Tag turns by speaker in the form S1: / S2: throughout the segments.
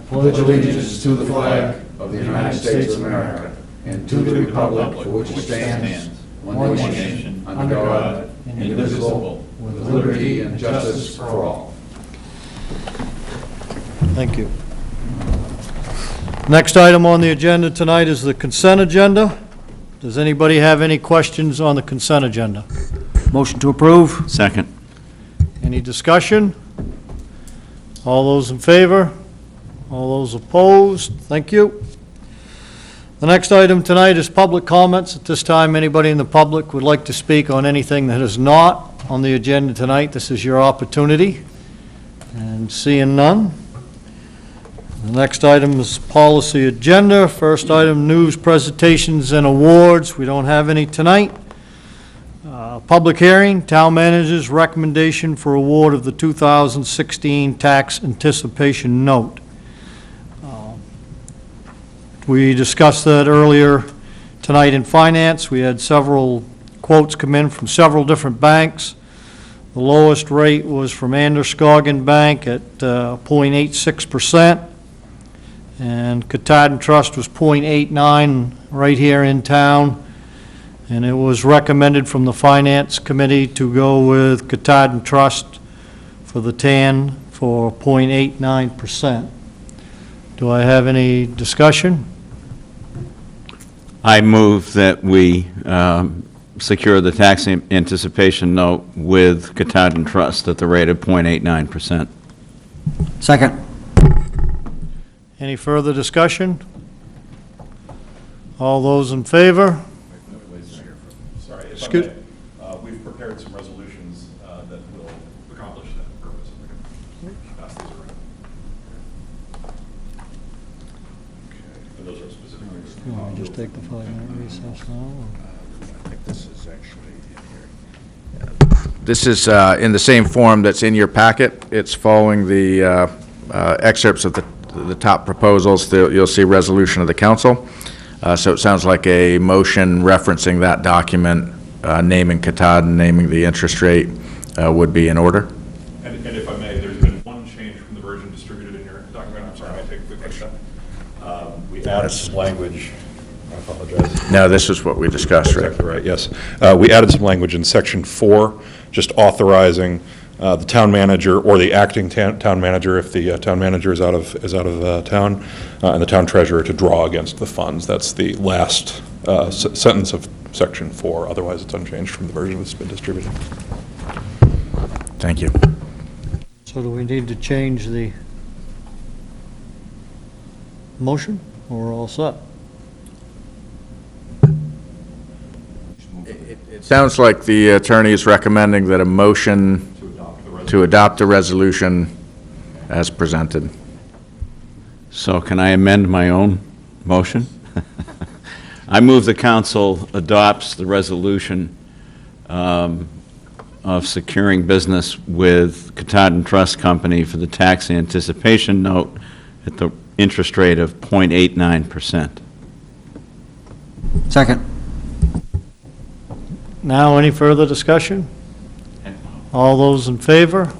S1: pledge allegiance to the flag of the United States of America and to the republic for which it stands, one nation, under God, indivisible, with liberty and justice for all.
S2: Thank you. Next item on the agenda tonight is the consent agenda. Does anybody have any questions on the consent agenda?
S3: Motion to approve.
S4: Second.
S2: Any discussion? All those in favor? All those opposed? Thank you. The next item tonight is public comments. At this time, anybody in the public would like to speak on anything that is not on the agenda tonight, this is your opportunity. And seeing none. The next item is policy agenda. First item, news, presentations, and awards. We don't have any tonight. Public hearing, town manager's recommendation for award of the 2016 tax anticipation note. We discussed that earlier tonight in finance. We had several quotes come in from several different banks. The lowest rate was from Androscoggin Bank at 0.86%, and Katahdin Trust was 0.89 right here in town. And it was recommended from the Finance Committee to go with Katahdin Trust for the TAN for 0.89%. Do I have any discussion?
S4: I move that we secure the tax anticipation note with Katahdin Trust at the rate of 0.89%.
S3: Second.
S2: Any further discussion? All those in favor?
S5: Sorry, if
S2: Excuse-
S5: I may, we've prepared some resolutions that will accomplish that purpose. If we can pass these around. And those are specifically.
S2: You want me to just take the 5-minute recess now?
S1: I think this is actually in here. This is in the same form that's in your packet. It's following the excerpts of the top proposals. You'll see resolution of the council. So it sounds like a motion referencing that document, naming Katahdin, naming the interest rate would be in order.
S5: And if I may, there's been one change from the version distributed in your document. I'm sorry, I take a quick look at that. We added some language. I apologize.
S1: No, this is what we discussed, Rick.
S5: Exactly right, yes. We added some language in section 4, just authorizing the town manager or the acting town manager, if the town manager is out of town, and the town treasurer to draw against the funds. That's the last sentence of section 4. Otherwise, it's unchanged from the version that's been distributed.
S1: Thank you.
S2: So do we need to change the motion, or we're all set?
S1: It sounds like the attorney is recommending that a motion to adopt the resolution as presented.
S4: So can I amend my own motion? I move the council adopts the resolution of securing business with Katahdin Trust Company for the tax anticipation note at the interest rate of 0.89%.
S3: Second.
S2: Now, any further discussion? All those in favor?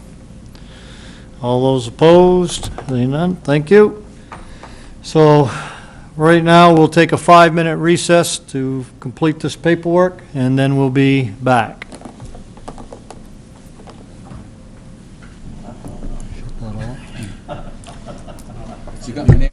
S2: All those opposed? Seeing none, thank you. So, right now, we'll take a 5-minute recess to complete this paperwork, and then we'll be back.
S3: You got my name?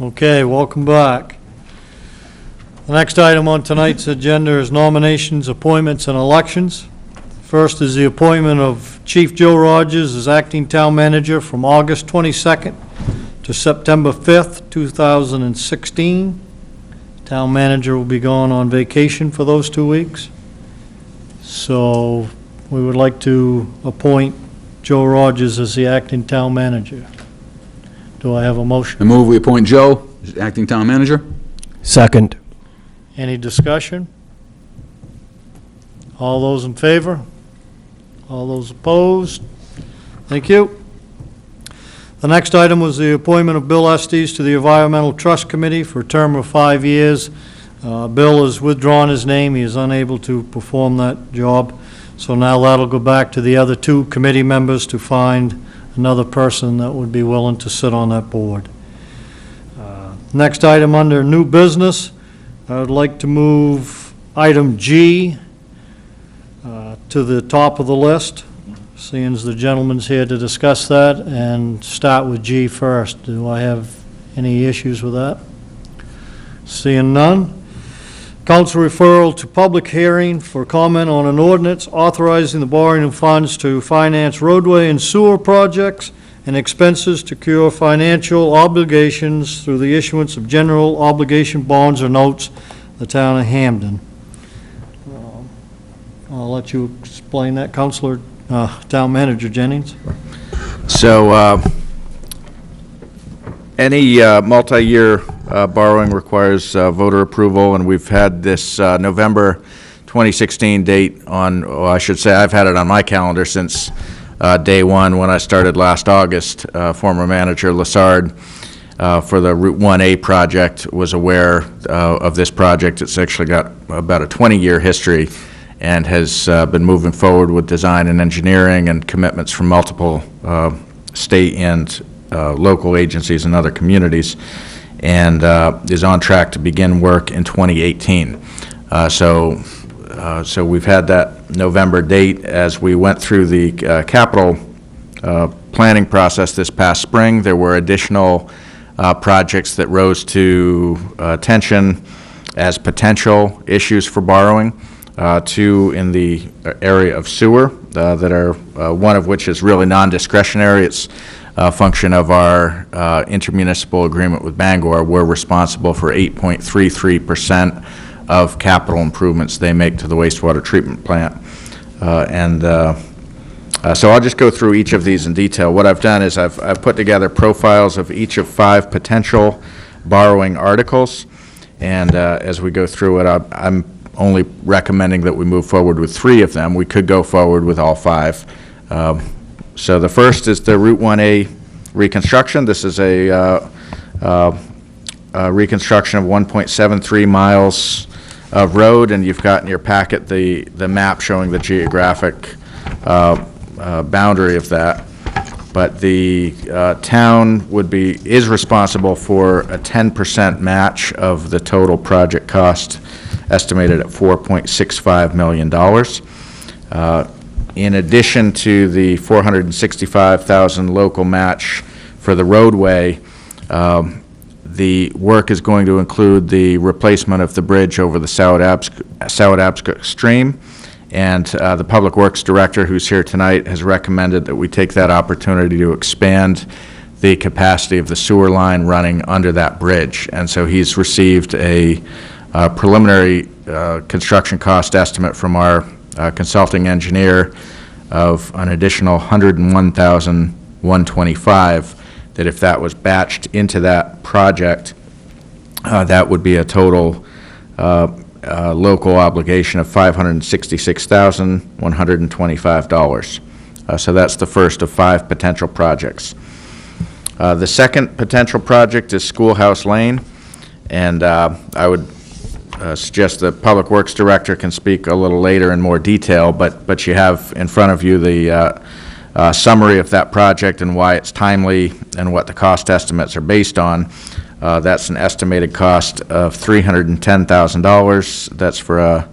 S2: Okay, welcome back. The next item on tonight's agenda is nominations, appointments, and elections. First is the appointment of Chief Joe Rogers as acting town manager from August 22nd to September 5th, 2016. Town manager will be gone on vacation for those 2 weeks. So we would like to appoint Joe Rogers as the acting town manager. Do I have a motion?
S6: I move we appoint Joe as acting town manager.
S3: Second.
S2: Any discussion? All those in favor? All those opposed? Thank you. The next item was the appointment of Bill Estes to the Environmental Trust Committee for a term of 5 years. Bill has withdrawn his name. He is unable to perform that job. So now that'll go back to the other 2 committee members to find another person that would be willing to sit on that board. Next item under new business, I would like to move item G to the top of the list, seeing as the gentleman's here to discuss that, and start with G first. Do I have any issues with that? Seeing none. Council referral to public hearing for comment on an ordinance authorizing the borrowing of funds to finance roadway and sewer projects and expenses to cure financial obligations through the issuance of general obligation bonds or notes, the town of Hampden. I'll let you explain that, Councilor, Town Manager Jennings.
S1: So any multi-year borrowing requires voter approval, and we've had this November 2016 date on, well, I should say I've had it on my calendar since day one when I started last August. Former manager Lassard for the Route 1A project was aware of this project. It's actually got about a 20-year history and has been moving forward with design and engineering and commitments from multiple state and local agencies and other communities, and is on track to begin work in 2018. So we've had that November date. As we went through the capital planning process this past spring, there were additional projects that rose to attention as potential issues for borrowing. 2 in the area of sewer that are, one of which is really non-discretionary. It's a function of our intermunicipal agreement with Bangor. We're responsible for 8.33% of capital improvements they make to the wastewater treatment plant. So I'll just go through each of these in detail. What I've done is I've put together profiles of each of 5 potential borrowing articles, and as we go through it, I'm only recommending that we move forward with 3 of them. We could go forward with all 5. So the first is the Route 1A reconstruction. This is a reconstruction of 1.73 miles of road, and you've got in your packet the map showing the geographic boundary of that. But the town is responsible for a 10% match of the total project cost, estimated at $4.65 million. In addition to the $465,000 local match for the roadway, the work is going to include the replacement of the bridge over the Sowetapscot Stream, and the Public Works Director, who's here tonight, has recommended that we take that opportunity to expand the capacity of the sewer line running under that bridge. And so he's received a preliminary construction cost estimate from our consulting engineer of an additional $101,125, that if that was batched into that project, that would be a total local obligation of $566,125. So that's the first of 5 potential projects. The second potential project is Schoolhouse Lane, and I would suggest the Public Works Director can speak a little later in more detail, but you have in front of you the summary of that project and why it's timely and what the cost estimates are based on. That's an estimated cost of $310,000. That's for a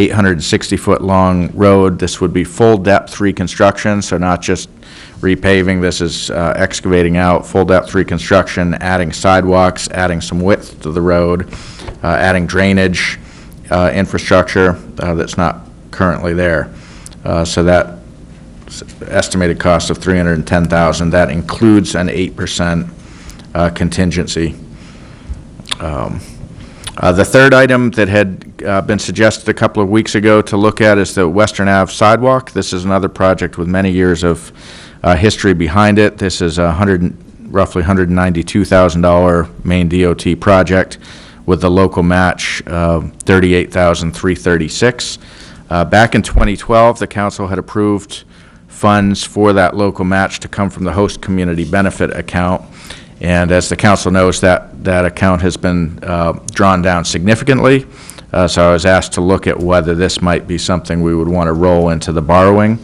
S1: 860-foot-long road. This would be full-depth reconstruction, so not just repaving. This is excavating out, full-depth reconstruction, adding sidewalks, adding some width to the road, adding drainage infrastructure that's not currently there. So that estimated cost of $310,000. That includes an 8% contingency. The third item that had been suggested a couple of weeks ago to look at is the Western Ave sidewalk. This is another project with many years of history behind it. This is a roughly $192,000 Maine DOT project with the local match of $38,336. Back in 2012, the council had approved funds for that local match to come from the host community benefit account. And as the council knows, that account has been drawn down significantly. So I was asked to look at whether this might be something we would want to roll into the borrowing.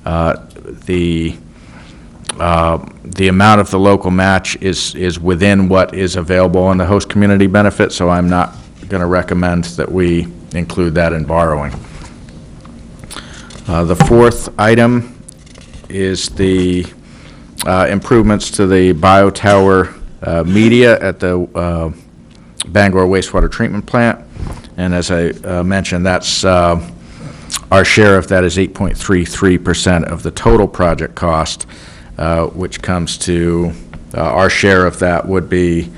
S1: The amount of the local match is within what is available in the host community benefit, so I'm not going to recommend that we include that in borrowing. The fourth item is the improvements to the biotower media at the Bangor wastewater treatment plant. And as I mentioned, that's our share of that is 8.33% of the total project cost, which comes to our share of that would be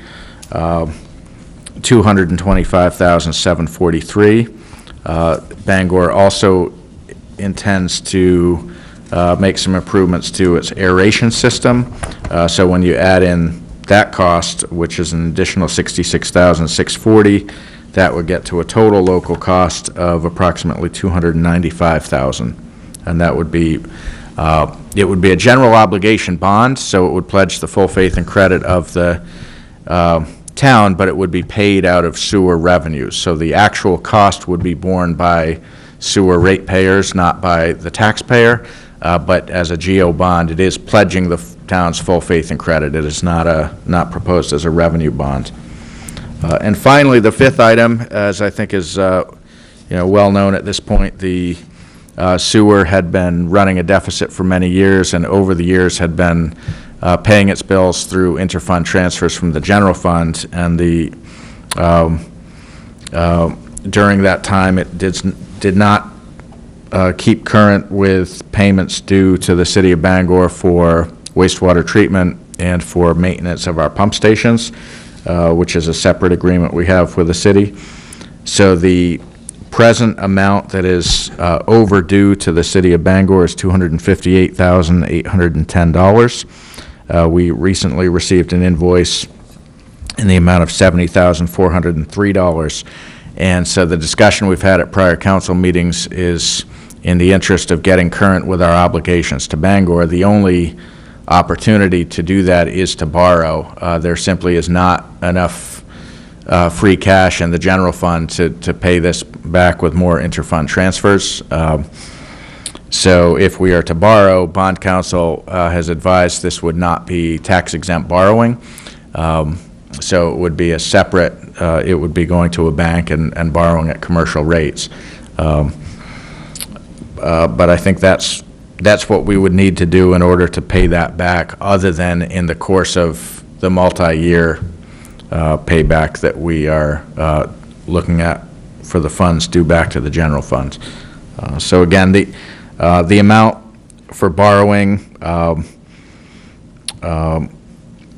S1: $225,743. Bangor also intends to make some improvements to its aeration system. So when you add in that cost, which is an additional $66,640, that would get to a total local cost of approximately $295,000. And that would be, it would be a general obligation bond, so it would pledge the full faith and credit of the town, but it would be paid out of sewer revenues. So the actual cost would be borne by sewer ratepayers, not by the taxpayer. But as a GO bond, it is pledging the town's full faith and credit. It is not proposed as a revenue bond. And finally, the fifth item, as I think is well known at this point, the sewer had been running a deficit for many years, and over the years had been paying its bills through interfund transfers from the general fund. And during that time, it did not keep current with payments due to the city of Bangor for wastewater treatment and for maintenance of our pump stations, which is a separate agreement we have with the city. So the present amount that is overdue to the city of Bangor is $258,810. We recently received an invoice in the amount of $70,403. And so the discussion we've had at prior council meetings is in the interest of getting current with our obligations to Bangor. The only opportunity to do that is to borrow. There simply is not enough free cash in the general fund to pay this back with more interfund transfers. So if we are to borrow, bond counsel has advised this would not be tax-exempt borrowing. So it would be a separate, it would be going to a bank and borrowing at commercial rates. But I think that's what we would need to do in order to pay that back, other than in the course of the multi-year payback that we are looking at for the funds due back to the general fund. So again, the amount for borrowing,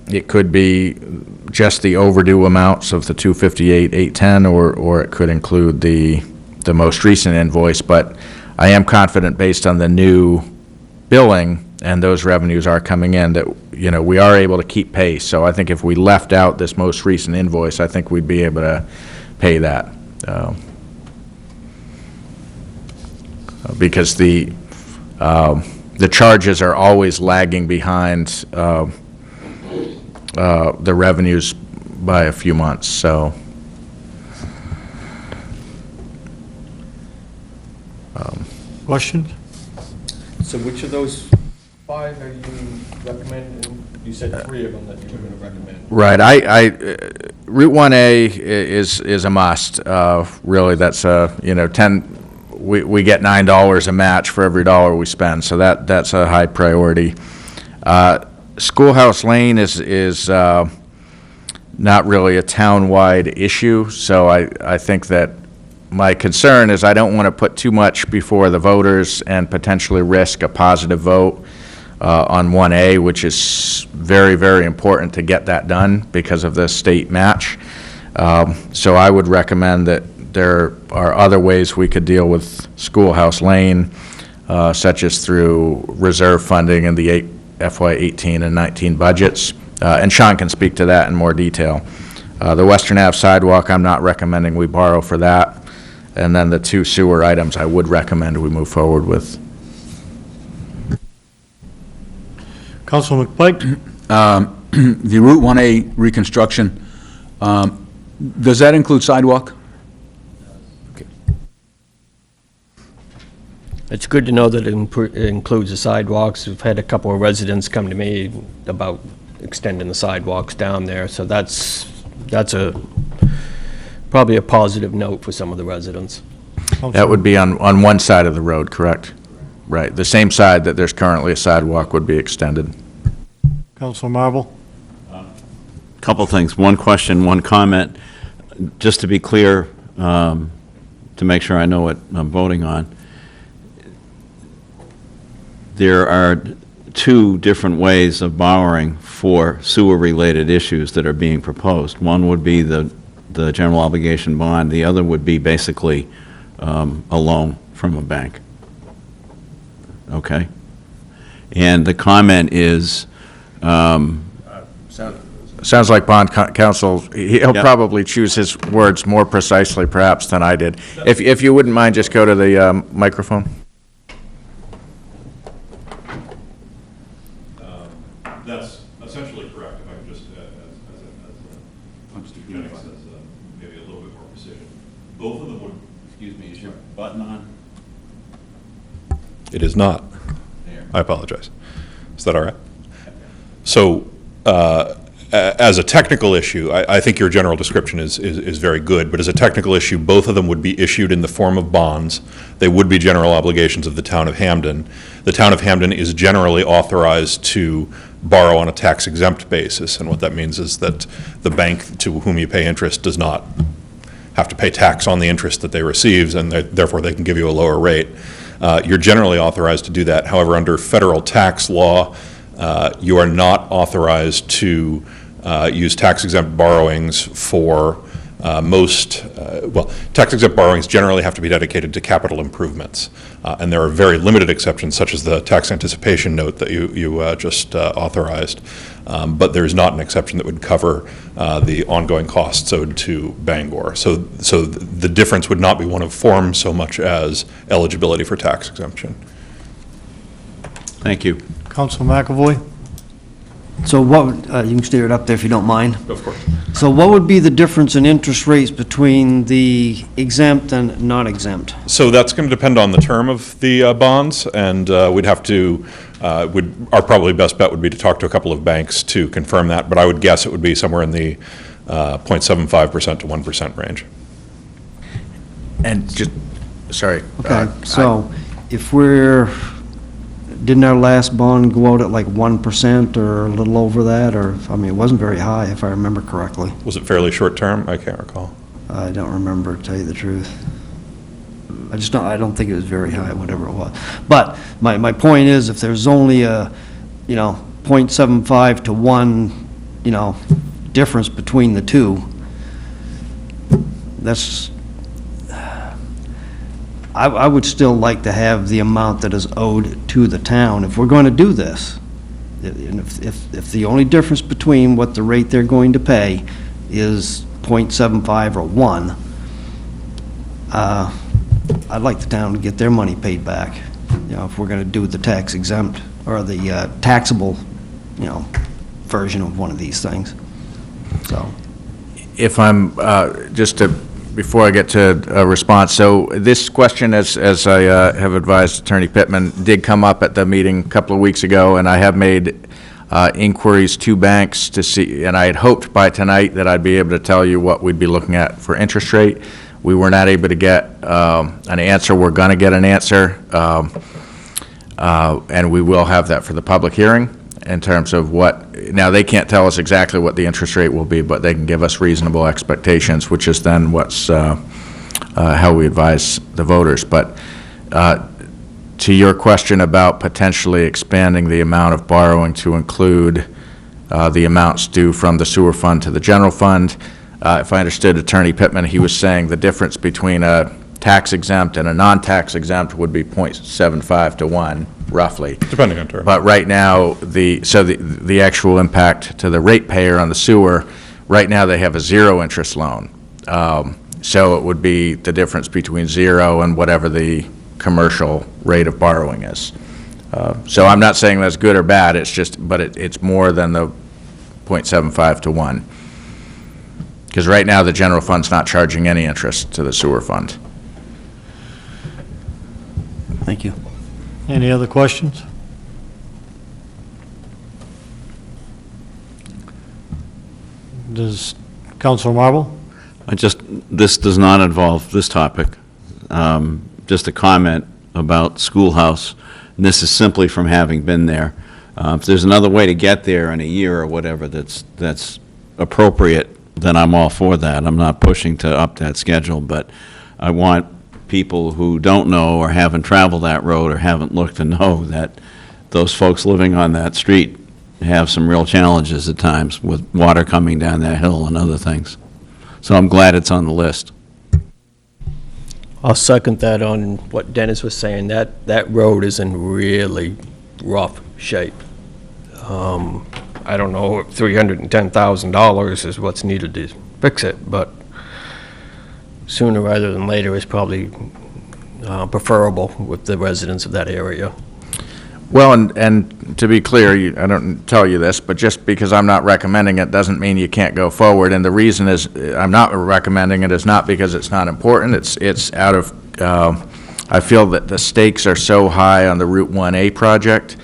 S1: it could be just the overdue amounts of the $258,810, or it could include the most recent invoice. But I am confident, based on the new billing, and those revenues are coming in, that we are able to keep pace. So I think if we left out this most recent invoice, I think we'd be able to pay that. Because the charges are always lagging behind the revenues by a few months. So
S2: Questions?
S7: So which of those five are you recommending? You said three of them that you were going to recommend.
S1: right, Route 1A is a must. Really, that's 10 we get $9 a match for every dollar we spend, so that's a high priority. Schoolhouse Lane is not really a town-wide issue, so I think that my concern is I don't want to put too much before the voters and potentially risk a positive vote on 1A, which is very, very important to get that done because of the state match. So I would recommend that there are other ways we could deal with Schoolhouse Lane, such as through reserve funding in the FY 18 and 19 budgets. And Sean can speak to that in more detail. The Western Ave sidewalk, I'm not recommending we borrow for that. And then the 2 sewer items I would recommend we move forward with.
S2: Councilor McPike?
S6: The Route 1A reconstruction, does that include sidewalk?
S7: It's good to know that it includes the sidewalks. We've had a couple of residents come to me about extending the sidewalks down there, so that's probably a positive note for some of the residents.
S1: That would be on one side of the road, correct? Right, the same side that there's currently a sidewalk would be extended.
S2: Councilor Marble?
S4: Couple things. One question, one comment. Just to be clear, to make sure I know what I'm voting on, there are 2 different ways of borrowing for sewer-related issues that are being proposed. One would be the general obligation bond. The other would be basically a loan from a bank. Okay? And the comment is,
S1: Sounds like bond counsel, he'll
S4: Yeah.
S1: probably choose his words more precisely perhaps than I did. If you wouldn't mind, just go to the microphone.
S5: That's essentially correct, if I can just, as Jennings says, maybe a little bit more precision. Both of them would.
S4: excuse me, is your button on?
S5: It is not.
S4: There.
S5: I apologize. Is that all right? So, as a technical issue, I think your general description is very good, but as a technical issue, both of them would be issued in the form of bonds. They would be general obligations of the town of Hampden. The town of Hampden is generally authorized to borrow on a tax-exempt basis, and what that means is that the bank to whom you pay interest does not have to pay tax on the interest that they receive, and therefore they can give you a lower rate. You're generally authorized to do that. However, under federal tax law, you are not authorized to use tax-exempt borrowings for tax-exempt borrowings generally have to be dedicated to capital improvements. And there are very limited exceptions, such as the tax anticipation note that you just authorized. But there's not an exception that would cover the ongoing costs owed to Bangor. So the difference would not be one of form so much as eligibility for tax exemption.
S4: Thank you.
S2: Councilor McAvoy?
S3: So what, you can steer it up there if you don't mind.
S5: Of course.
S3: So what would be the difference in interest rates between the exempt and not exempt?
S5: So that's going to depend on the term of the bonds, and we'd have to, our probably best bet would be to talk to a couple of banks to confirm that, but I would guess it would be somewhere in the 0.75% to 1% range.
S1: And just, sorry.
S3: Okay, so if didn't our last bond go out at like 1% or a little over that, or, I mean, it wasn't very high if I remember correctly.
S5: Was it fairly short term? I can't recall.
S3: I don't remember, to tell you the truth. I don't think it was very high, whatever it was. But my point is, if there's only a, 0.75 to 1, difference between the two, that's, I would still like to have the amount that is owed to the town if we're going to do this. And if the only difference between what the rate they're going to pay is 0.75 or 1, I'd like the town to get their money paid back, if we're going to do the tax exempt or the taxable, version of one of these things. So.
S1: If I'm, before I get to a response, so this question, as I have advised Attorney Pittman, did come up at the meeting a couple of weeks ago, and I have made inquiries to banks to see, and I had hoped by tonight that I'd be able to tell you what we'd be looking at for interest rate. We were not able to get an answer. We're going to get an answer, and we will have that for the public hearing in terms of what, now they can't tell us exactly what the interest rate will be, but they can give us reasonable expectations, which is then what's how we advise the voters. But to your question about potentially expanding the amount of borrowing to include the amounts due from the sewer fund to the general fund, if I understood Attorney Pittman, he was saying the difference between a tax exempt and a non-tax exempt would be 0.75 to 1, roughly.
S5: Depending on term.
S1: But right now, the actual impact to the ratepayer on the sewer, right now they have a zero interest loan. So it would be the difference between zero and whatever the commercial rate of borrowing is. So I'm not saying that's good or bad, it's just, but it's more than the 0.75 to 1. Because right now, the general fund's not charging any interest to the sewer fund.
S3: Thank you.
S2: Any other questions? Does Councilor Marble?
S4: This does not involve this topic. Just a comment about schoolhouse. And this is simply from having been there. If there's another way to get there in a year or whatever that's appropriate, then I'm all for that. I'm not pushing to up that schedule, but I want people who don't know or haven't traveled that road or haven't looked to know that those folks living on that street have some real challenges at times with water coming down that hill and other things. So I'm glad it's on the list.
S7: I'll second that on what Dennis was saying. That road is in really rough shape. I don't know if $310,000 is what's needed to fix it, but sooner rather than later is probably preferable with the residents of that area.
S1: Well, and to be clear, I don't tell you this, but just because I'm not recommending it doesn't mean you can't go forward. And the reason is I'm not recommending it is not because it's not important. It's out of, I feel that the stakes are so high on the Route 1A project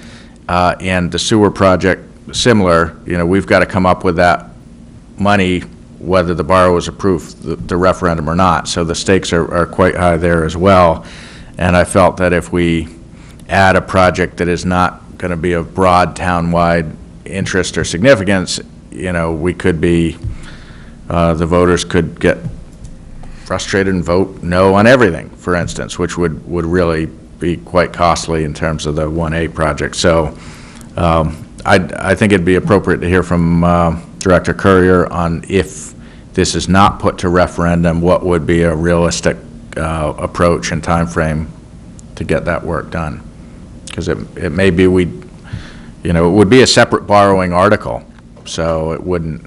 S1: and the sewer project similar. You know, we've got to come up with that money whether the borrow is approved the referendum or not. So the stakes are quite high there as well. And I felt that if we add a project that is not going to be of broad town-wide interest or significance, you know, we could be, the voters could get frustrated and vote no on everything, for instance, which would really be quite costly in terms of the 1A project. So I think it'd be appropriate to hear from Director Courier on if this is not put to referendum, what would be a realistic approach and time frame to get that work done. Because it may be it would be a separate borrowing article, so it wouldn't.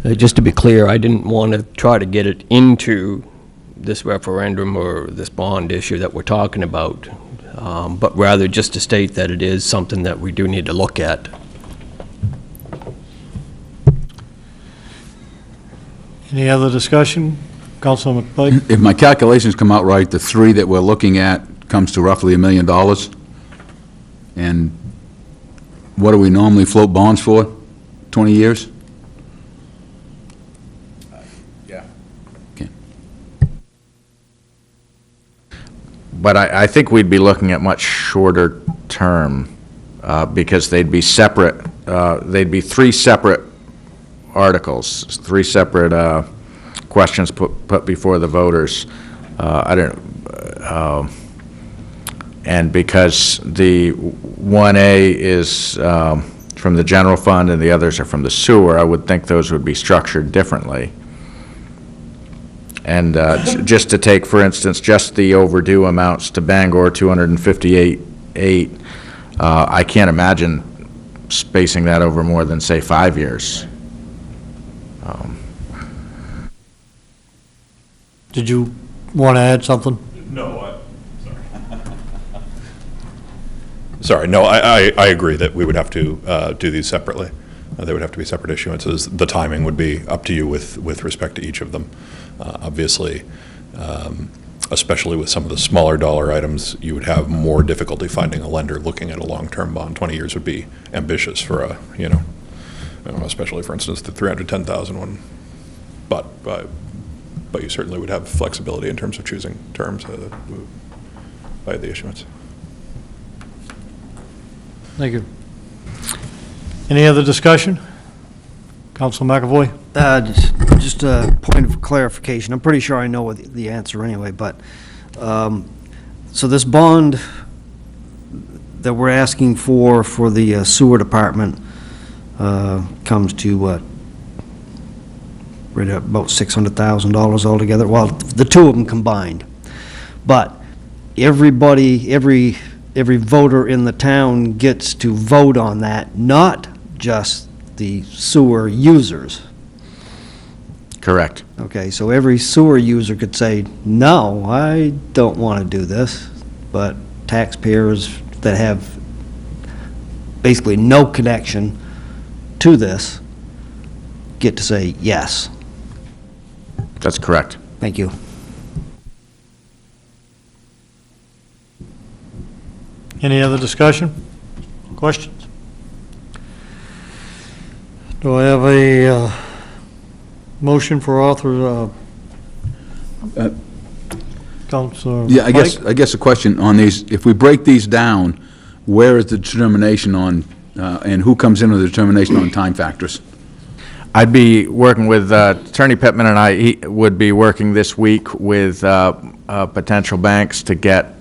S7: Just to be clear, I didn't want to try to get it into this referendum or this bond issue that we're talking about, but rather just to state that it is something that we do need to look at.
S2: Any other discussion? Councilor McBride?
S6: If my calculations come out right, the three that we're looking at comes to roughly $1 million. And what do we normally float bonds for? 20 years?
S1: Yeah.
S6: Okay.
S1: But I think we'd be looking at much shorter term because they'd be separate. They'd be three separate articles, three separate questions put before the voters. And because the 1A is from the general fund and the others are from the sewer, I would think those would be structured differently. And just to take, for instance, just the overdue amounts to Bangor, 258.8, I can't imagine spacing that over more than, say, 5 years.
S2: Did you want to add something?
S5: No, sorry, no, I agree that we would have to do these separately. They would have to be separate issuances. The timing would be up to you with respect to each of them. Obviously, especially with some of the smaller dollar items, you would have more difficulty finding a lender looking at a long-term bond. 20 years would be ambitious for a, especially, for instance, the 310,000 one. But but you certainly would have flexibility in terms of choosing terms by the issuance.
S2: Thank you. Any other discussion? Council McAvoy?
S3: Just a point of clarification. I'm pretty sure I know what the answer anyway, but, so this bond that we're asking for the sewer department comes to what? Right at about $600,000 altogether. Well, the two of them combined. But everybody, every voter in the town gets to vote on that, not just the sewer users.
S1: Correct.
S3: Okay, so every sewer user could say, no, I don't want to do this, but taxpayers that have basically no connection to this get to say yes.
S1: That's correct.
S3: Thank you.
S2: Any other discussion? Questions? Do I have a motion for author, Councilor
S6: Yeah, I
S2: Mike?
S6: guess a question on these, if we break these down, where is the determination on, and who comes in with the determination on time factors?
S1: I'd be working with Attorney Pittman, and he would be working this week with potential banks to get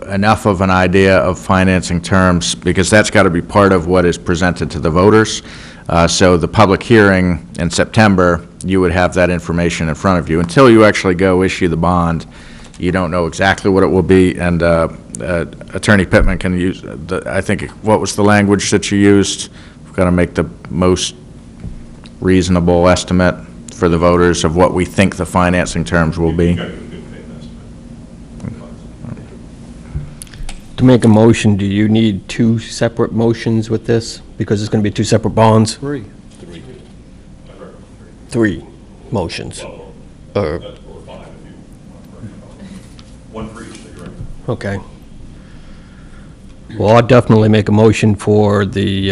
S1: enough of an idea of financing terms, because that's got to be part of what is presented to the voters. So the public hearing in September, you would have that information in front of you. Until you actually go issue the bond, you don't know exactly what it will be, and Attorney Pittman can use, I think, what was the language that you used? We've got to make the most reasonable estimate for the voters of what we think the financing terms will be.
S7: To make a motion, do you need two separate motions with this? Because it's going to be two separate bonds?
S2: Three.
S7: Three motions.
S5: One for each, you're right.
S7: Okay. Well, I'll definitely make a motion for the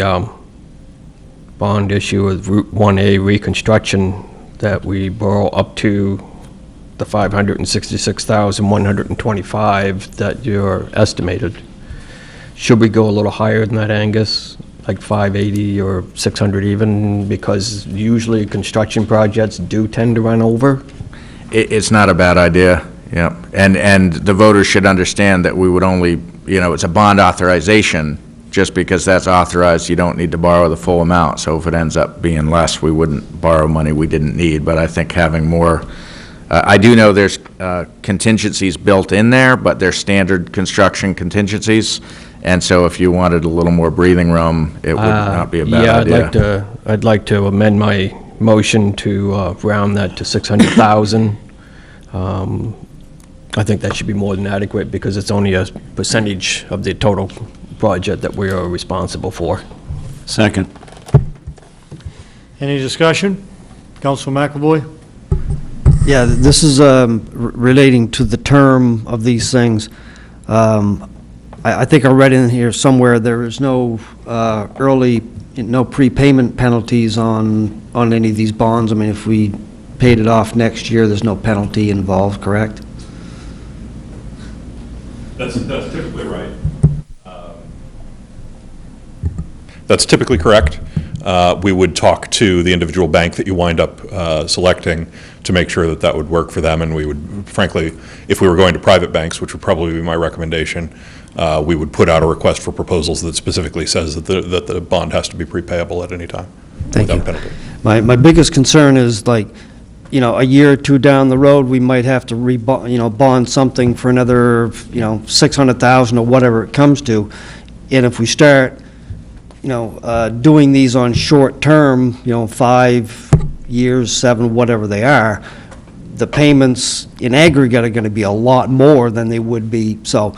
S7: bond issue of Route 1A reconstruction, that we borrow up to the $566,125 that you're estimated. Should we go a little higher than that, Angus? Like 580 or 600 even? Because usually construction projects do tend to run over.
S1: It's not a bad idea, yeah. And the voters should understand that we would only, it's a bond authorization. Just because that's authorized, you don't need to borrow the full amount. So if it ends up being less, we wouldn't borrow money we didn't need. But I think having more, I do know there's contingencies built in there, but they're standard construction contingencies. And so if you wanted a little more breathing room, it would not be a bad idea.
S7: Yeah, I'd like to amend my motion to round that to 600,000. I think that should be more than adequate, because it's only a percentage of the total project that we are responsible for.
S4: Second.
S2: Any discussion? Council McAvoy?
S3: Yeah, this is relating to the term of these things. I think I read in here somewhere there is no no prepayment penalties on any of these bonds. I mean, if we paid it off next year, there's no penalty involved, correct?
S5: That's typically right. That's typically correct. We would talk to the individual bank that you wind up selecting to make sure that that would work for them, and we would, frankly, if we were going to private banks, which would probably be my recommendation, we would put out a request for proposals that specifically says that the bond has to be prepayable at any time.
S3: Thank you.
S5: Without penalty.
S3: My biggest concern is, like, a year or two down the road, we might have to bond something for another, 600,000 or whatever it comes to. And if we start, doing these on short term, 5 years, 7, whatever they are, the payments in aggregate are going to be a lot more than they would be. So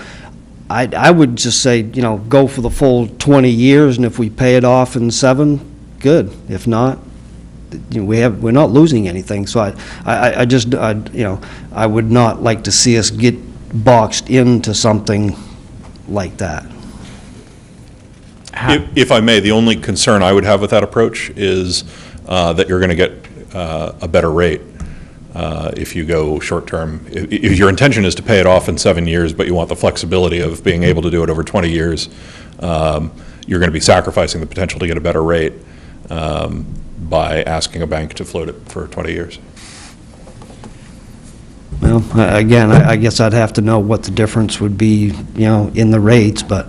S3: I would just say, go for the full 20 years, and if we pay it off in 7, good. If not, we're not losing anything. So I would not like to see us get boxed into something like that.
S5: If I may, the only concern I would have with that approach is that you're going to get a better rate. If you go short-term, if your intention is to pay it off in 7 years, but you want the flexibility of being able to do it over 20 years, you're going to be sacrificing the potential to get a better rate by asking a bank to float it for 20 years.
S3: Well, again, I guess I'd have to know what the difference would be, in the rates, but,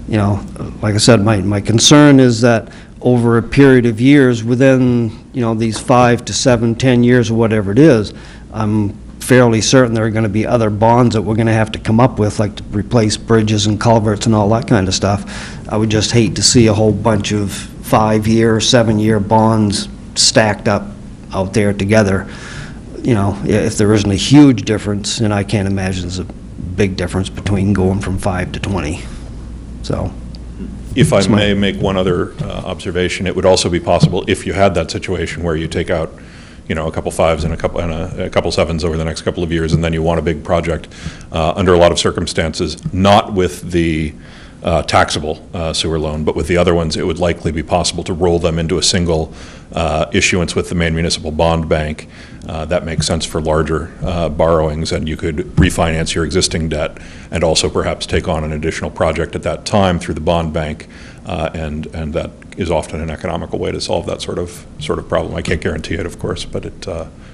S3: like I said, my concern is that over a period of years, within, these 5 to 7, 10 years, or whatever it is, I'm fairly certain there are going to be other bonds that we're going to have to come up with, like to replace bridges and culverts and all that kind of stuff. I would just hate to see a whole bunch of 5-year, 7-year bonds stacked up out there together. If there isn't a huge difference, and I can't imagine there's a big difference between going from 5 to 20. So,
S5: If I may make one other observation, it would also be possible if you had that situation where you take out, a couple 5s and a couple 7s over the next couple of years, and then you want a big project, under a lot of circumstances, not with the taxable sewer loan, but with the other ones, it would likely be possible to roll them into a single issuance with the Maine Municipal Bond Bank. That makes sense for larger borrowings, and you could refinance your existing debt and also perhaps take on an additional project at that time through the bond bank, and that is often an economical way to solve that sort of problem. I can't guarantee it, of course, but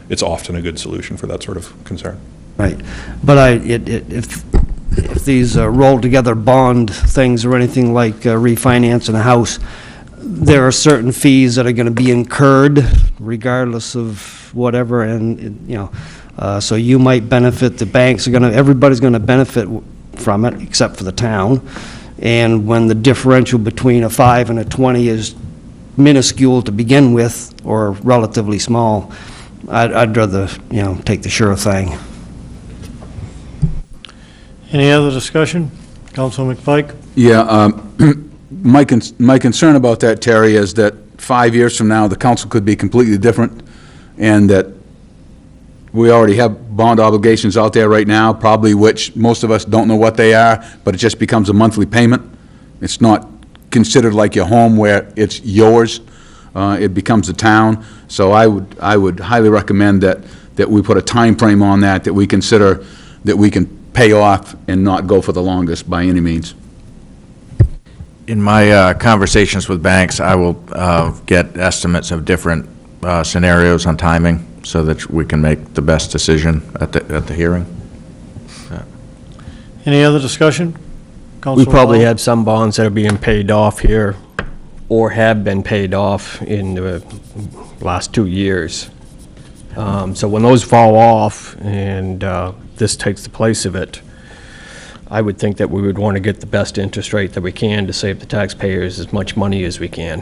S5: it's often a good solution for that sort of concern.
S3: right. But if these rolled-together bond things or anything like refinancing a house, there are certain fees that are going to be incurred regardless of whatever, and, so you might benefit, the banks are going to, everybody's going to benefit from it, except for the town. And when the differential between a 5 and a 20 is minuscule to begin with, or relatively small, I'd rather, take the sure thing.
S2: Any other discussion? Councilor McPike?
S6: Yeah, my concern about that, Terry, is that 5 years from now, the council could be completely different, and that we already have bond obligations out there right now, probably which most of us don't know what they are, but it just becomes a monthly payment. It's not considered like your home where it's yours. It becomes the town. So I would highly recommend that we put a time frame on that we consider that we can pay off and not go for the longest by any means.
S1: In my conversations with banks, I will get estimates of different scenarios on timing so that we can make the best decision at the hearing.
S2: Any other discussion?
S7: We
S2: Councilor
S7: probably
S2: Wall?
S7: have some bonds that are being paid off here, or have been paid off in the last 2 years. So when those fall off and this takes the place of it, I would think that we would want to get the best interest rate that we can to save the taxpayers as much money as we can.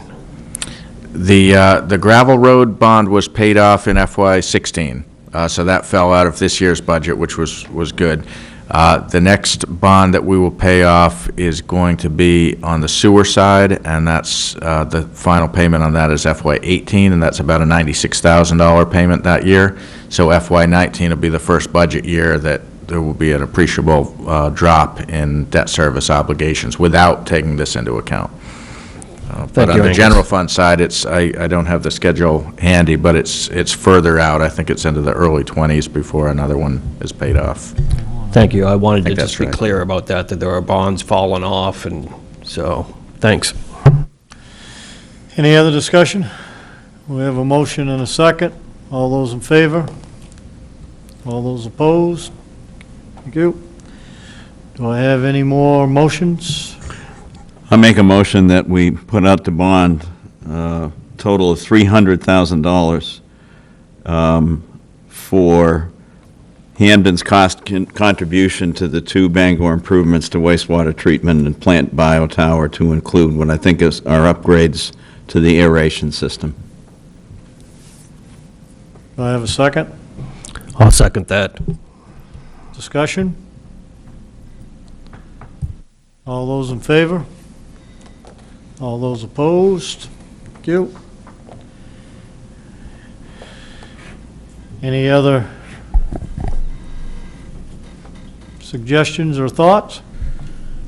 S1: The gravel road bond was paid off in FY16, so that fell out of this year's budget, which was good. The next bond that we will pay off is going to be on the sewer side, and that's the final payment on that is FY18, and that's about a $96,000 payment that year. So FY19 will be the first budget year that there will be an appreciable drop in debt service obligations without taking this into account. But on the general fund side, I don't have the schedule handy, but it's further out. I think it's into the early 20s before another one is paid off.
S7: Thank you. I wanted to
S1: think
S7: just
S1: that's
S7: be
S1: right.
S7: clear about that there are bonds falling off, and so, thanks.
S2: Any other discussion? We have a motion and a second. All those in favor? All those opposed? Thank you. Do I have any more motions?
S4: I make a motion that we put out the bond, total of $300,000 for Hampden's contribution to the 2 Bangor improvements to wastewater treatment and plant biotower, to include what I think is our upgrades to the aeration system.
S2: Do I have a second?
S7: I'll second that.
S2: Discussion? All those in favor? All those opposed? Thank you. Any other suggestions or thoughts?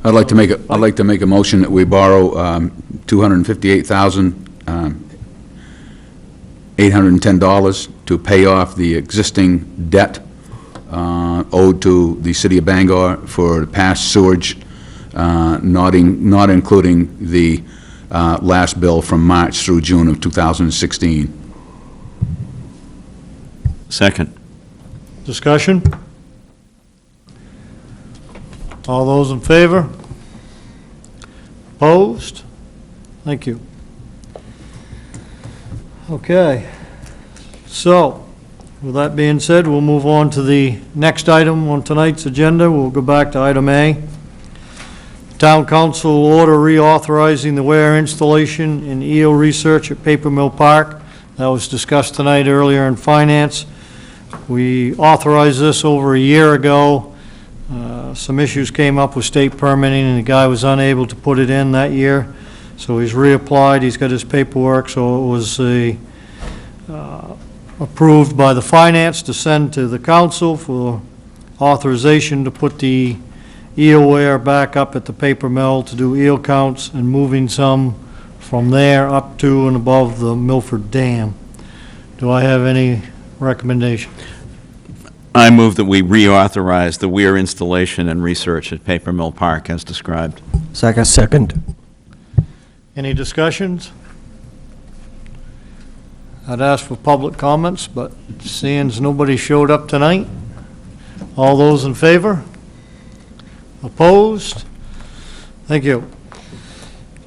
S6: I'd like to make a motion that we borrow $258,000 $810 to pay off the existing debt owed to the city of Bangor for past sewage, not including the last bill from March through June of 2016.
S4: Second.
S2: Discussion? All those in favor? Opposed? Thank you. Okay. So, with that being said, we'll move on to the next item on tonight's agenda. We'll go back to item A. Town Council order reauthorizing the weir installation and eel research at Paper Mill Park. That was discussed tonight earlier in Finance. We authorized this over a year ago. Some issues came up with state permitting, and the guy was unable to put it in that year. So he's reapplied, he's got his paperwork, so it was approved by the Finance to send to the council for authorization to put the eel weir back up at the paper mill to do eel counts and moving some from there up to and above the Milford Dam. Do I have any recommendation?
S4: I move that we reauthorize the weir installation and research at Paper Mill Park as described.
S3: Second.
S7: Second.
S2: Any discussions? I'd ask for public comments, but seeing as nobody showed up tonight, all those in favor? Opposed? Thank you.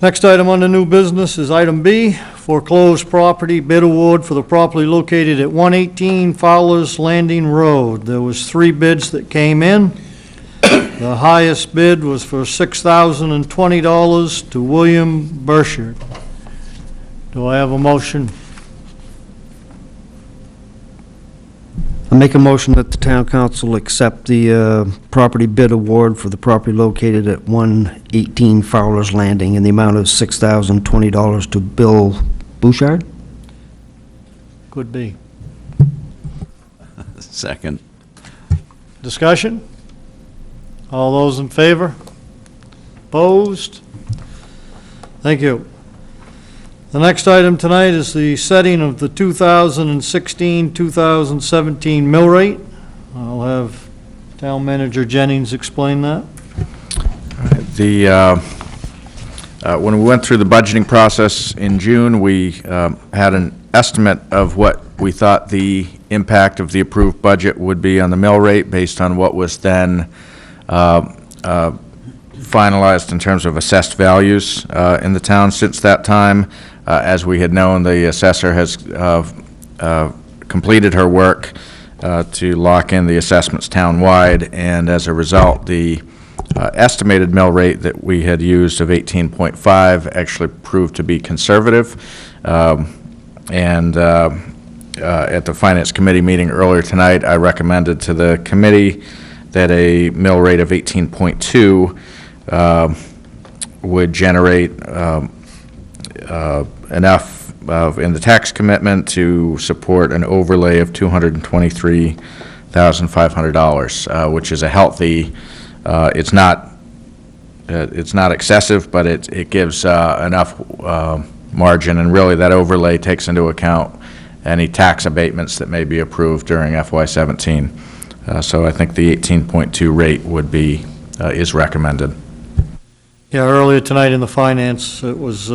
S2: Next item on the new business is item B, foreclosed property bid award for the property located at 118 Fowler's Landing Road. There was 3 bids that came in. The highest bid was for $6,020 to William Burchard. Do I have a motion?
S3: I make a motion that the town council accept the property bid award for the property located at 118 Fowler's Landing in the amount of $6,020 to Bill Bouchard.
S2: Could be.
S4: Second.
S2: Discussion? All those in favor? Opposed? Thank you. The next item tonight is the setting of the 2016-2017 mill rate. I'll have Town Manager Jennings explain that.
S1: When we went through the budgeting process in June, we had an estimate of what we thought the impact of the approved budget would be on the mill rate based on what was then finalized in terms of assessed values in the town. Since that time, as we had known, the assessor has completed her work to lock in the assessments town-wide, and as a result, the estimated mill rate that we had used of 18.5 actually proved to be conservative. And at the Finance Committee meeting earlier tonight, I recommended to the committee that a mill rate of 18.2 would generate enough in the tax commitment to support an overlay of $223,500, which is a healthy. It's not excessive, but it gives enough margin, and really that overlay takes into account any tax abatements that may be approved during FY17. So I think the 18.2 rate would be is recommended.
S2: Yeah, earlier tonight in the Finance, it was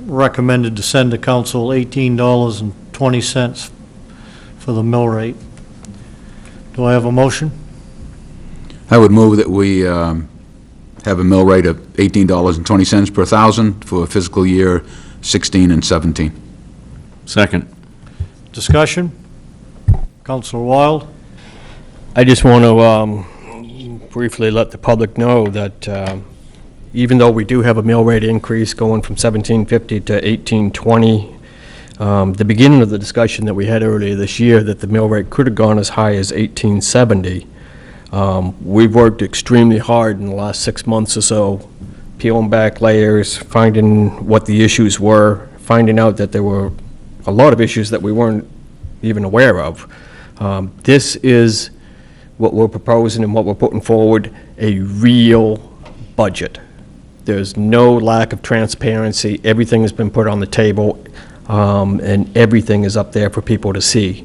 S2: recommended to send to council $18.20 for the mill rate. Do I have a motion?
S6: I would move that we have a mill rate of $18.20 per thousand for fiscal year 16 and 17.
S4: Second.
S2: Discussion? Councilor Wild?
S7: I just want to briefly let the public know that even though we do have a mill rate increase going from $17.50 to $18.20, the beginning of the discussion that we had earlier this year that the mill rate could have gone as high as $18.70. We've worked extremely hard in the last 6 months or so, peeling back layers, finding what the issues were, finding out that there were a lot of issues that we weren't even aware of. This is what we're proposing and what we're putting forward, a real budget. There's no lack of transparency. Everything has been put on the table. and everything is up there for people to see.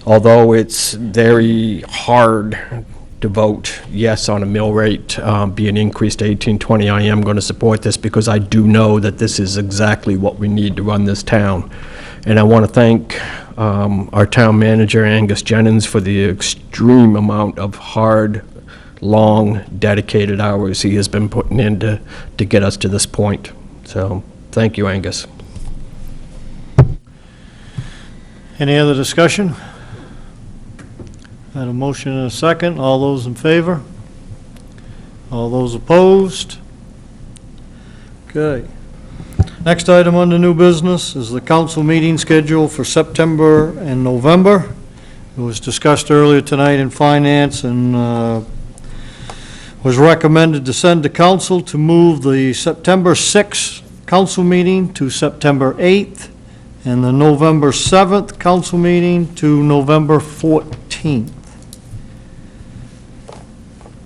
S7: Although it's very hard to vote yes on a mill rate being increased to 1820, I am going to support this because I do know that this is exactly what we need to run this town. And I want to thank our town manager, Angus Jennings, for the extreme amount of hard, long, dedicated hours he has been putting in to get us to this point. So, thank you, Angus.
S2: Any other discussion? Had a motion and a second. All those in favor? All those opposed? Okay. Next item under new business is the council meeting schedule for September and November. It was discussed earlier tonight in finance and was recommended to send to council to move the September 6th council meeting to September 8th and the November 7th council meeting to November 14th.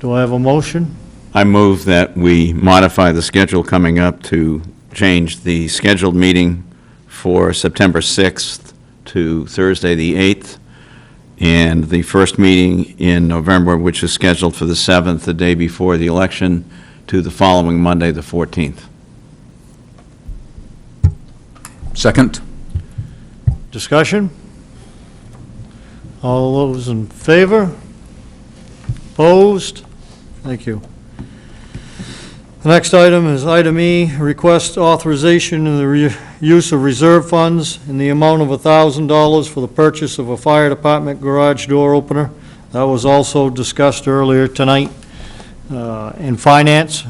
S2: Do I have a motion?
S4: I move that we modify the schedule coming up to change the scheduled meeting for September 6th to Thursday, the 8th, and the first meeting in November, which is scheduled for the 7th, the day before the election, to the following Monday, the 14th.
S6: Second?
S2: Discussion? All those in favor? Opposed? Thank you. The next item is item E, request authorization of the use of reserve funds in the amount of $1,000 for the purchase of a fire department garage door opener. That was also discussed earlier tonight in finance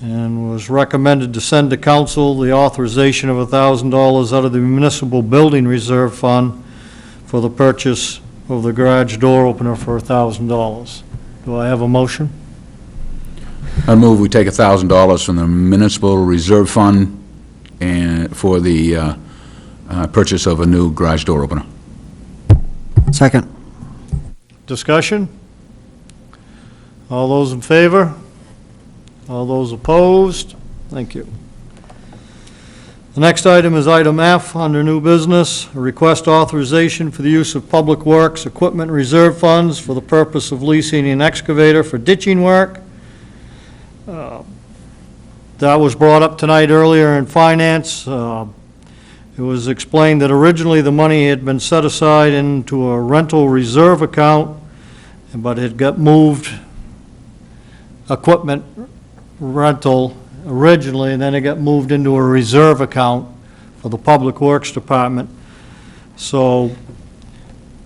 S2: and was recommended to send to council the authorization of $1,000 out of the municipal building reserve fund for the purchase of the garage door opener for $1,000. Do I have a motion?
S6: I move we take $1,000 from the municipal reserve fund and for the purchase of a new garage door opener.
S3: Second.
S2: Discussion? All those in favor? All those opposed? Thank you. The next item is item F under new business, a request authorization for the use of public works equipment reserve funds for the purpose of leasing an excavator for ditching work. That was brought up tonight earlier in finance. It was explained that originally the money had been set aside into a rental reserve account, but it got moved, equipment rental originally, and then it got moved into a reserve account for the Public Works Department. So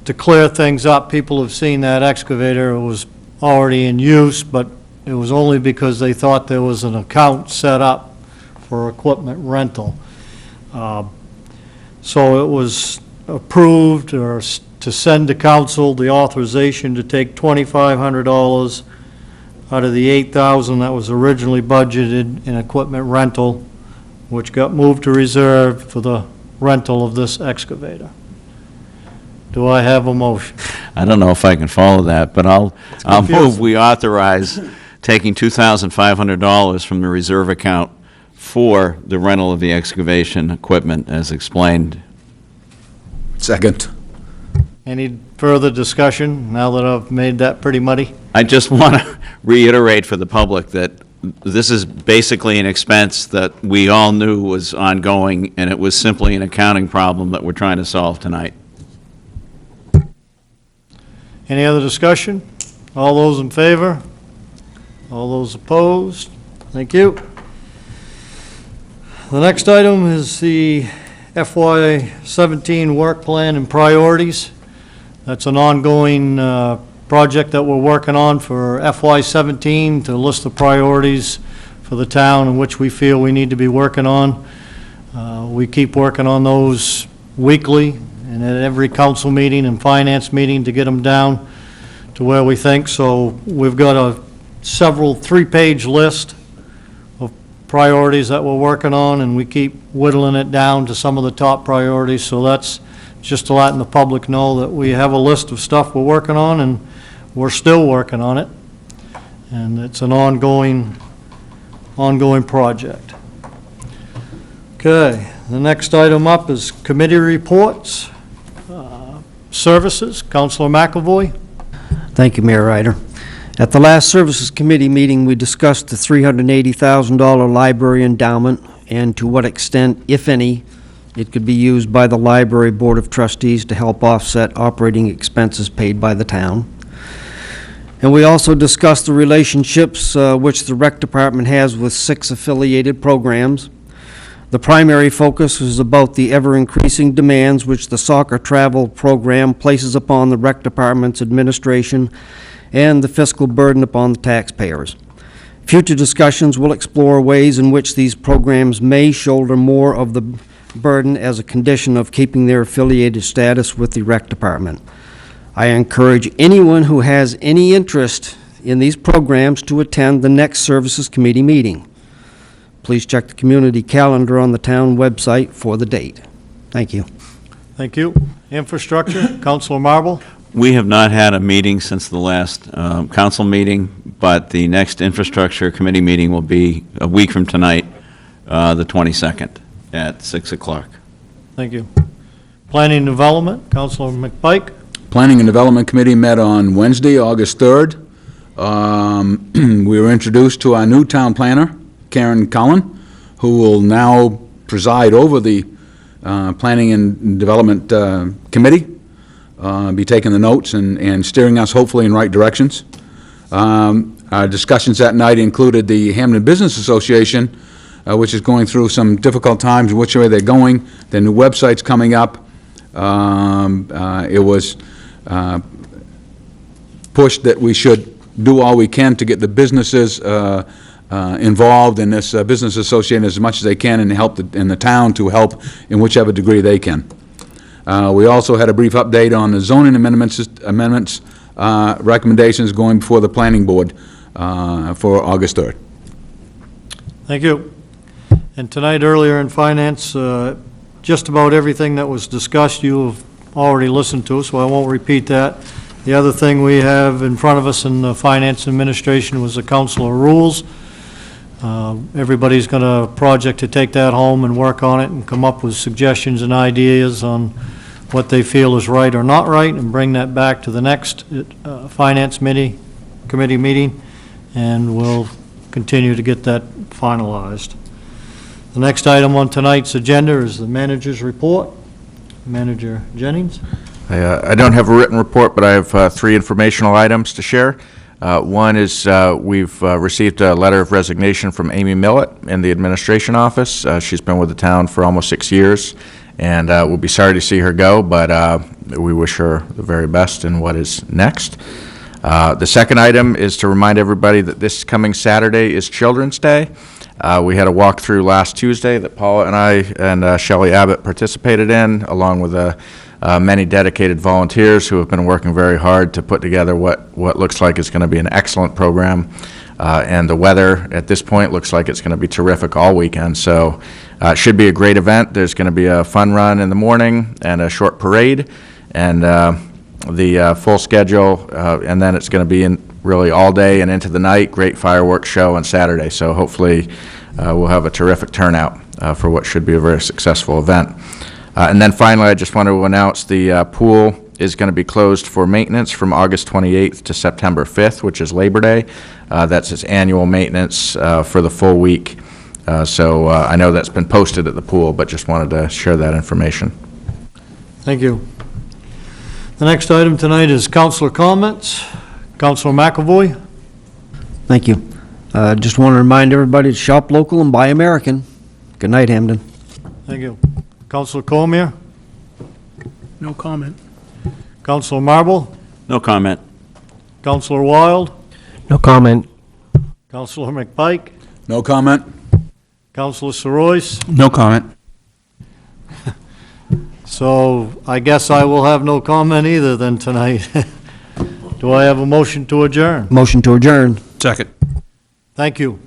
S2: to clear things up, people have seen that excavator. It was already in use, but it was only because they thought there was an account set up for equipment rental. So it was approved or to send to council the authorization to take $2,500 out of the $8,000 that was originally budgeted in equipment rental, which got moved to reserve for the rental of this excavator. Do I have a motion?
S4: I don't know if I can follow that, but I'll move we authorize taking $2,500 from the reserve account for the rental of the excavation equipment as explained.
S6: Second.
S2: Any further discussion now that I've made that pretty muddy?
S4: I just want to reiterate for the public that this is basically an expense that we all knew was ongoing, and it was simply an accounting problem that we're trying to solve tonight.
S2: Any other discussion? All those in favor? All those opposed? Thank you. The next item is the FY17 work plan and priorities. That's an ongoing project that we're working on for FY17 to list the priorities for the town in which we feel we need to be working on. We keep working on those weekly and at every council meeting and finance meeting to get them down to where we think. So we've got a several three-page list of priorities that we're working on, and we keep whittling it down to some of the top priorities. So that's just to letting the public know that we have a list of stuff we're working on, and we're still working on it. And it's an ongoing project. Okay, The next item up is committee reports. Services, Counselor McAvoy.
S3: Thank you, Mayor Ryder. At the last Services Committee meeting, we discussed the $380,000 library endowment and to what extent, if any, it could be used by the Library Board of Trustees to help offset operating expenses paid by the town. And we also discussed the relationships which the Rec Department has with 6 affiliated programs. The primary focus was about the ever-increasing demands which the soccer travel program places upon the Rec Department's administration and the fiscal burden upon the taxpayers. Future discussions will explore ways in which these programs may shoulder more of the burden as a condition of keeping their affiliated status with the Rec Department. I encourage anyone who has any interest in these programs to attend the next Services Committee meeting. Please check the community calendar on the town website for the date. Thank you.
S2: Thank you. Infrastructure, Counselor Marble.
S4: We have not had a meeting since the last council meeting, but the next Infrastructure Committee meeting will be a week from tonight, the 22nd, at 6 o'clock.
S2: Thank you. Planning and Development, Counselor McPike.
S6: Planning and Development Committee met on Wednesday, August 3rd. We were introduced to our new town planner, Karen Cullen, who will now preside over the Planning and Development Committee, be taking the notes and steering us hopefully in right directions. Our discussions that night included the Hampden Business Association, which is going through some difficult times, which way they're going. Their new website's coming up. It was pushed that we should do all we can to get the businesses involved in this business association as much as they can and help in the town to help in whichever degree they can. We also had a brief update on the zoning amendments recommendations going before the planning board for August 3rd.
S2: Thank you. And tonight, earlier in Finance, just about everything that was discussed you have already listened to, so I won't repeat that. The other thing we have in front of us in the Finance Administration was the Council of Rules. Everybody's got a project to take that home and work on it and come up with suggestions and ideas on what they feel is right or not right, and bring that back to the next Finance Committee meeting, and we'll continue to get that finalized. The next item on tonight's agenda is the manager's report. Manager Jennings.
S1: I don't have a written report, but I have 3 informational items to share. One is we've received a letter of resignation from Amy Millett in the administration office. She's been with the town for almost 6 years, and we'll be sorry to see her go, but we wish her the very best in what is next. The second item is to remind everybody that this coming Saturday is Children's Day. We had a walkthrough last Tuesday that Paula and I and Shelley Abbott participated in, along with many dedicated volunteers who have been working very hard to put together what looks like is going to be an excellent program. And the weather at this point looks like it's going to be terrific all weekend. So it should be a great event. There's going to be a fun run in the morning and a short parade, and the full schedule, and then it's going to be in really all day and into the night. Great fireworks show on Saturday. So hopefully we'll have a terrific turnout for what should be a very successful event. And then finally, I just want to announce the pool is going to be closed for maintenance from August 28th to September 5th, which is Labor Day. That's its annual maintenance for the full week. So I know that's been posted at the pool, but just wanted to share that information.
S2: Thank you. The next item tonight is councilor comments. Councilor McAvoy.
S3: Thank you. Just want to remind everybody to shop local and buy American. Good night, Hampden.
S2: Thank you. Councilor Cormier.
S8: No comment.
S2: Councilor Marble.
S4: No comment.
S2: Councilor Wild.
S7: No comment.
S2: Councilor McPike.
S6: No comment?
S2: Councilor Soroyce.
S8: No comment.
S2: So I guess I will have no comment either then tonight. Do I have a motion to adjourn?
S3: Motion to adjourn.
S8: Second.
S2: Thank you.